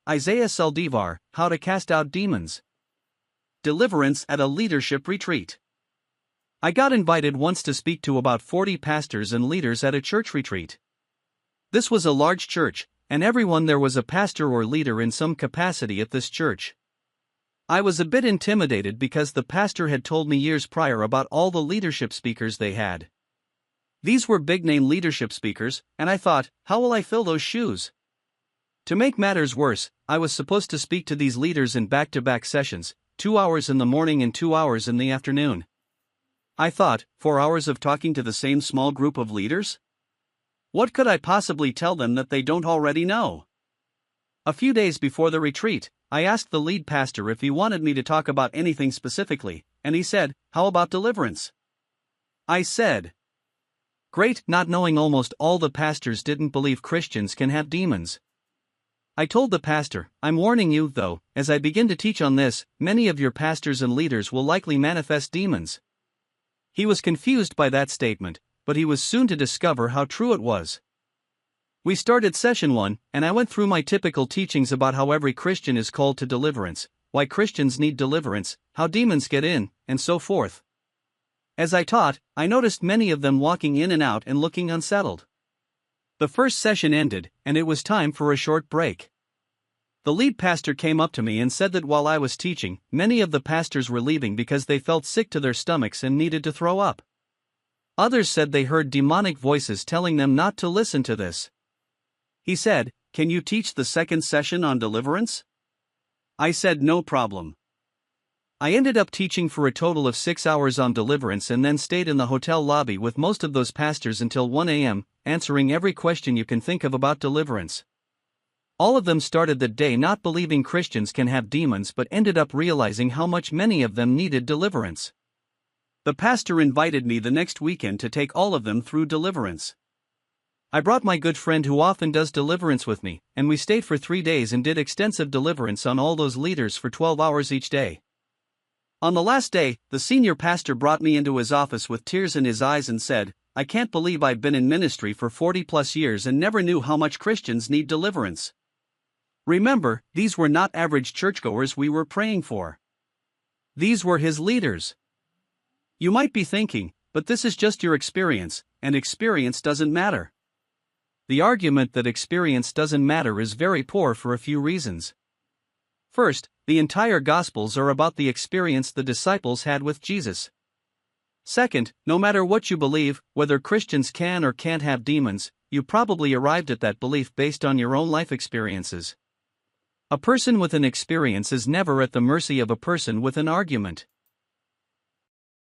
Isaiah Saldivar, How to Cast Out Demons. Deliverance at a Leadership Retreat. I got invited once to speak to about 40 pastors and leaders at a church retreat. This was a large church, and everyone there was a pastor or leader in some capacity at this church. I was a bit intimidated because the pastor had told me years prior about all the leadership speakers they had. These were big-name leadership speakers, and I thought, how will I fill those shoes? To make matters worse, I was supposed to speak to these leaders in back-to-back sessions, 2 hours in the morning and 2 hours in the afternoon. I thought, 4 hours of talking to the same small group of leaders? What could I possibly tell them that they don't already know? A few days before the retreat, I asked the lead pastor if he wanted me to talk about anything specifically, and he said, "How about deliverance?" I said, "Great," not knowing almost all the pastors didn't believe Christians can have demons. I told the pastor, "I'm warning you, though, as I begin to teach on this, many of your pastors and leaders will likely manifest demons." He was confused by that statement, but he was soon to discover how true it was. We started session 1, and I went through my typical teachings about how every Christian is called to deliverance, why Christians need deliverance, how demons get in, and so forth. As I taught, I noticed many of them walking in and out and looking unsettled. The first session ended, and it was time for a short break. The lead pastor came up to me and said that while I was teaching, many of the pastors were leaving because they felt sick to their stomachs and needed to throw up. Others said they heard demonic voices telling them not to listen to this. He said, "Can you teach the second session on deliverance?" I said, "No problem." I ended up teaching for a total of 6 hours on deliverance and then stayed in the hotel lobby with most of those pastors until 1 a.m., answering every question you can think of about deliverance. All of them started the day not believing Christians can have demons but ended up realizing how much many of them needed deliverance. The pastor invited me the next weekend to take all of them through deliverance. I brought my good friend who often does deliverance with me, and we stayed for 3 days and did extensive deliverance on all those leaders for 12 hours each day. On the last day, the senior pastor brought me into his office with tears in his eyes and said, "I can't believe I've been in ministry for 40+ years and never knew how much Christians need deliverance." Remember, these were not average churchgoers we were praying for. These were his leaders. You might be thinking, but this is just your experience, and experience doesn't matter. The argument that experience doesn't matter is very poor for a few reasons. First, the entire Gospels are about the experience the disciples had with Jesus. Second, no matter what you believe, whether Christians can or can't have demons, you probably arrived at that belief based on your own life experiences. A person with an experience is never at the mercy of a person with an argument.